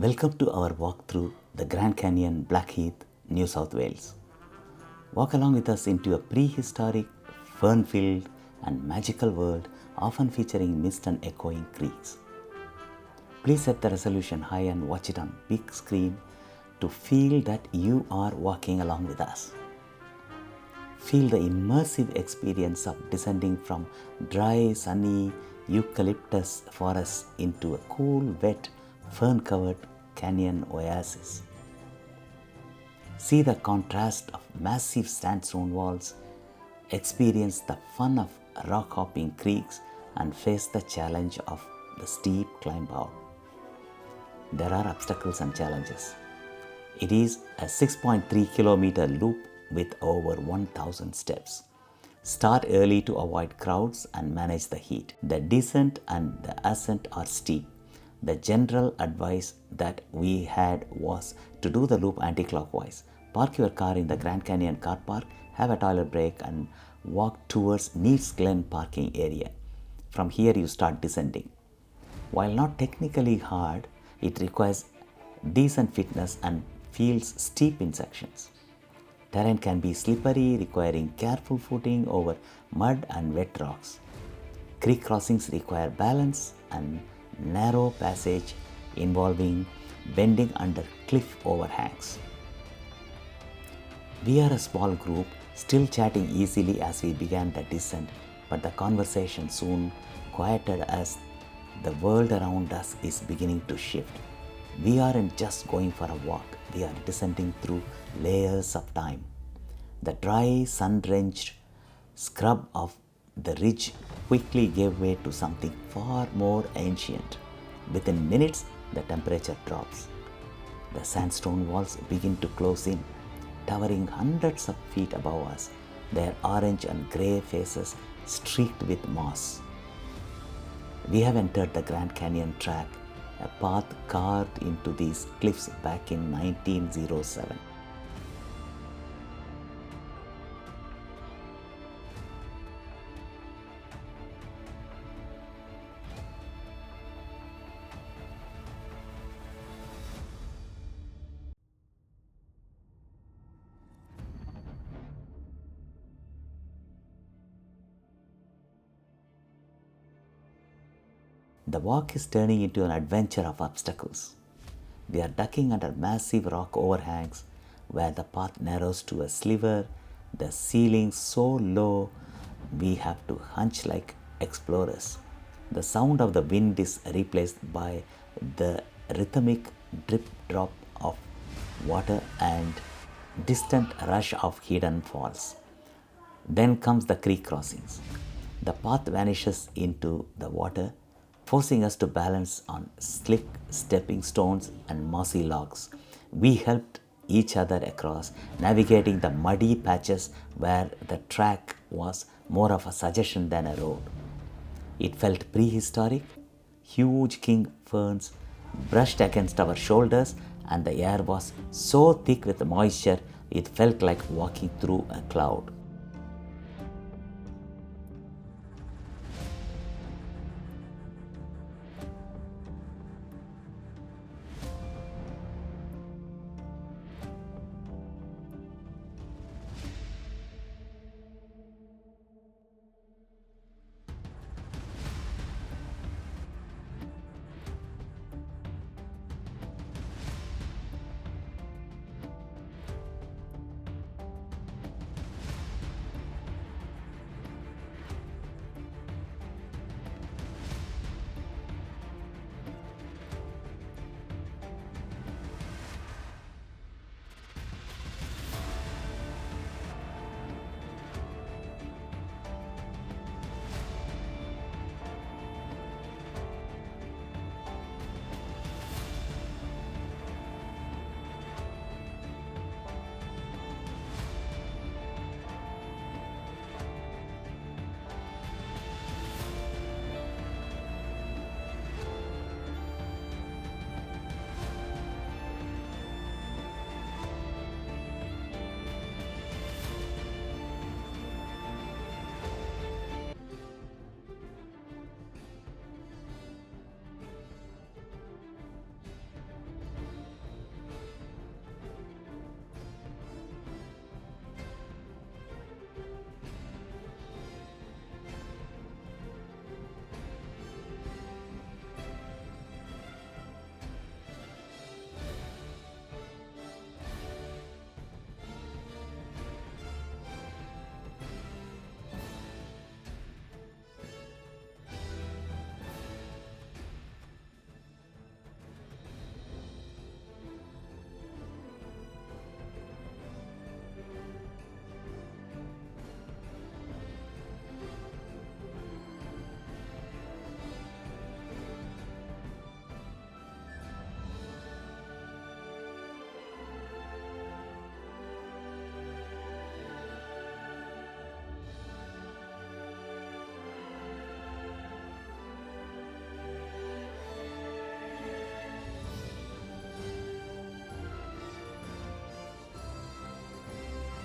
Welcome to our walk through the Grand Canyon, Blackheath, New South Wales. Walk along with us into a prehistoric, fern-filled and magical world often featuring mist and echoing creeks. Please set the resolution high and watch it on big screen to feel that you are walking along with us. Feel the immersive experience of descending from dry, sunny eucalyptus forests into a cool, wet, fern-covered canyon oasis. See the contrast of massive sandstone walls, experience the fun of rock-hopping creeks, and face the challenge of the steep climb out. There are obstacles and challenges. It is a 6.3 kilometer loop with over 1,000 steps. Start early to avoid crowds and manage the heat. The descent and the ascent are steep. The general advice that we had was to do the loop anti-clockwise. Park your car in the Grand Canyon car park, have a toilet break and walk towards Neat's Glen parking area. From here you start descending. While not technically hard, it requires decent fitness and feels steep in sections. Terrain can be slippery, requiring careful footing over mud and wet rocks. Creek crossings require balance and narrow passage involving bending under cliff overhangs. We are a small group, still chatting easily as we began the descent, but the conversation soon quieted as the world around us is beginning to shift. We aren't just going for a walk, we are descending through layers of time. The dry, sun-drenched scrub of the ridge quickly gave way to something far more ancient. Within minutes, the temperature drops. The sandstone walls begin to close in, towering hundreds of feet above us, their orange and grey faces streaked with moss. We have entered the Grand Canyon track, a path carved into these cliffs back in 1907. The walk is turning into an adventure of obstacles. We are ducking under massive rock overhangs where the path narrows to a sliver, the ceiling so low we have to hunch like explorers. The sound of the wind is replaced by the rhythmic drip drop of water and distant rush of hidden falls. Then comes the creek crossings. The path vanishes into the water, forcing us to balance on slick stepping stones and mossy logs. We helped each other across, navigating the muddy patches where the track was more of a suggestion than a road. It felt prehistoric. Huge king ferns brushed against our shoulders and the air was so thick with moisture it felt like walking through a cloud.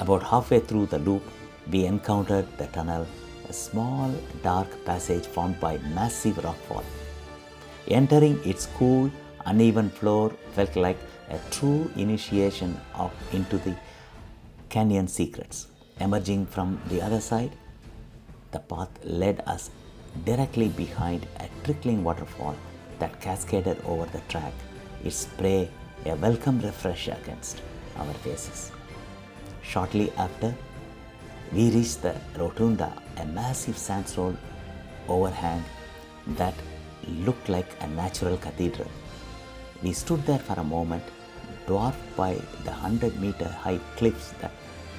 About halfway through the loop, we encountered the tunnel, a small dark passage formed by massive rockfall. Entering its cool, uneven floor felt like a true initiation into the canyon secrets. Emerging from the other side, the path led us directly behind a trickling waterfall that cascaded over the track, its spray a welcome refresh against our faces. Shortly after, we reached the rotunda, a massive sandstone overhang that looked like a natural cathedral. We stood there for a moment, dwarfed by the 100-meter high cliffs that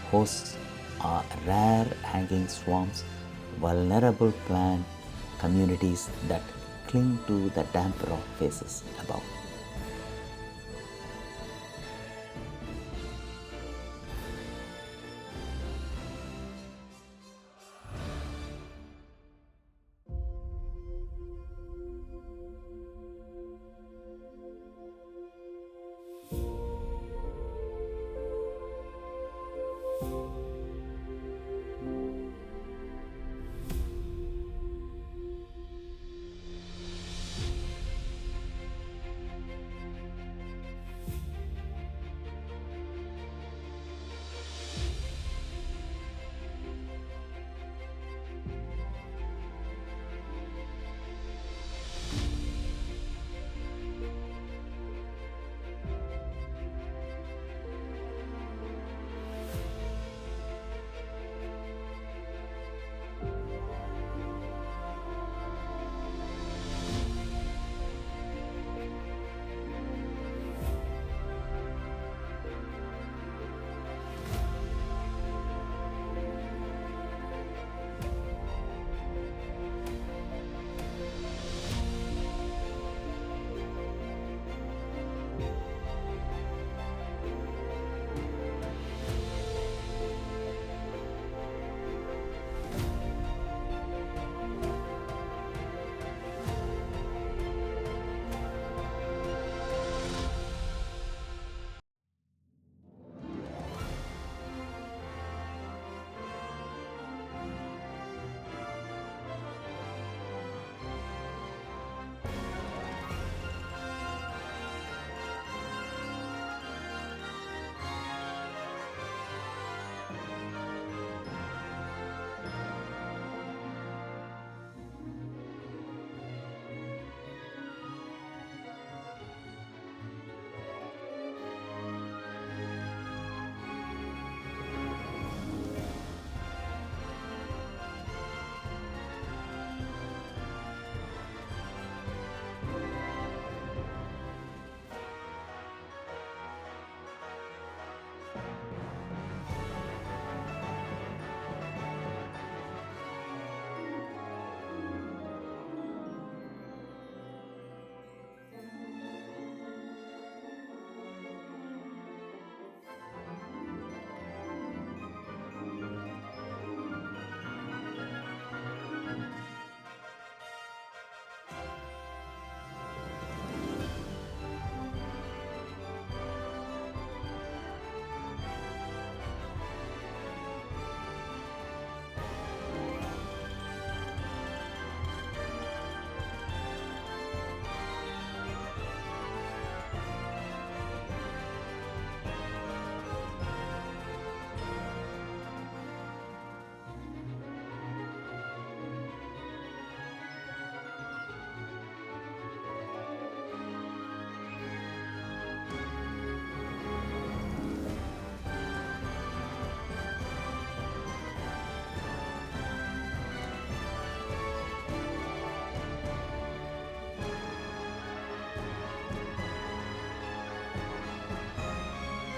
host our rare hanging swamps, vulnerable plant communities that cling to the damp rock faces above.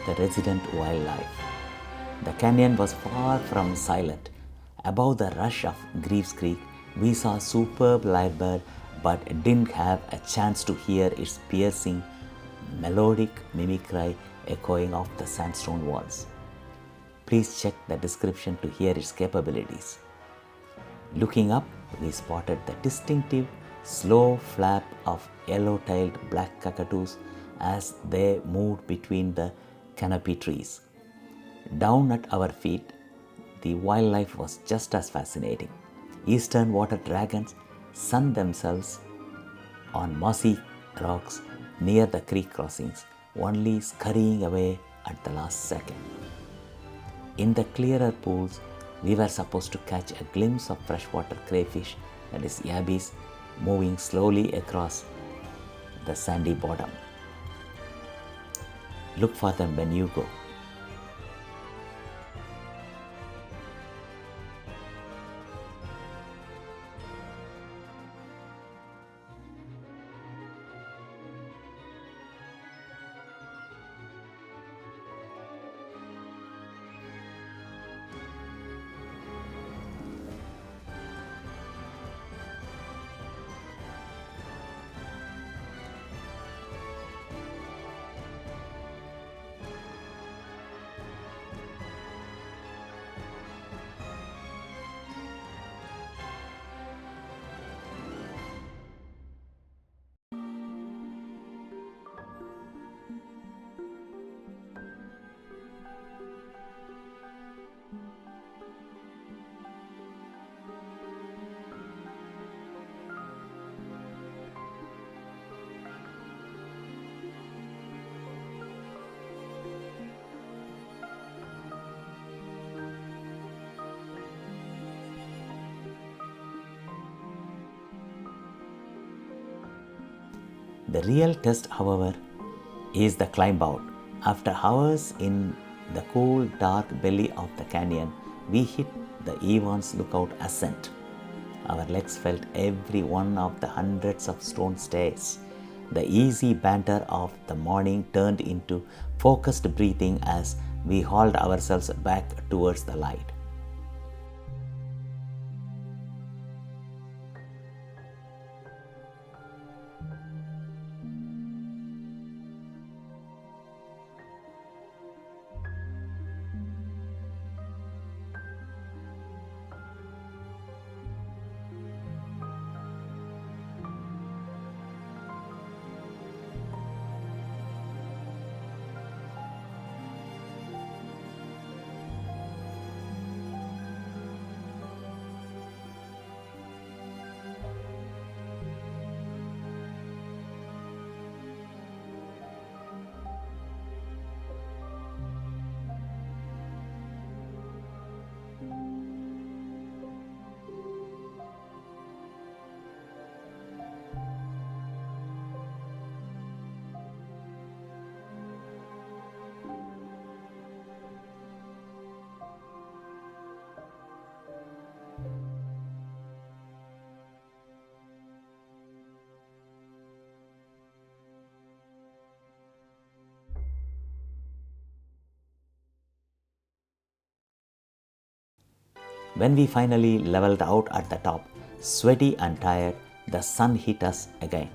The resident wildlife. The canyon was far from silent. Above the rush of Greaves Creek, we saw superb lyre bird, but didn't have a chance to hear its piercing, melodic mimicry echoing off the sandstone walls. Please check the description to hear its capabilities. Looking up, we spotted the distinctive, slow flap of yellow-tailed black cockatoos as they moved between the canopy trees. Down at our feet, the wildlife was just as fascinating. Eastern water dragons sunned themselves on mossy rocks near the creek crossings, only scurrying away at the last second. In the clearer pools, we were supposed to catch a glimpse of freshwater crayfish, that is yabbies, moving slowly across the sandy bottom. Look for them when you go. The real test, however, is the climb out. After hours in the cool, dark belly of the canyon, we hit the Evans Lookout ascent. Our legs felt every one of the hundreds of stone stairs. The easy banter of the morning turned into focused breathing as we hauled ourselves back towards the light. When we finally leveled out at the top, sweaty and tired, the sun hit us again.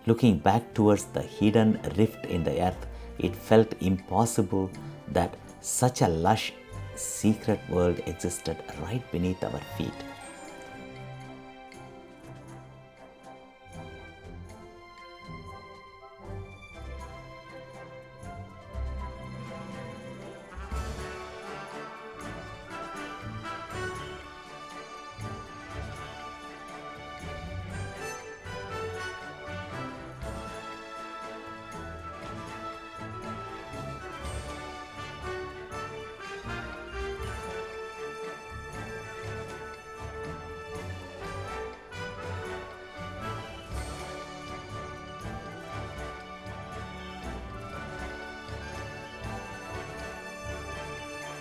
Looking back towards the hidden rift in the earth, it felt impossible that such a lush, secret world existed right beneath our feet.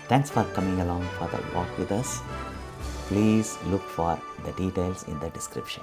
Thanks for coming along for the walk with us. Please look for the details in the description.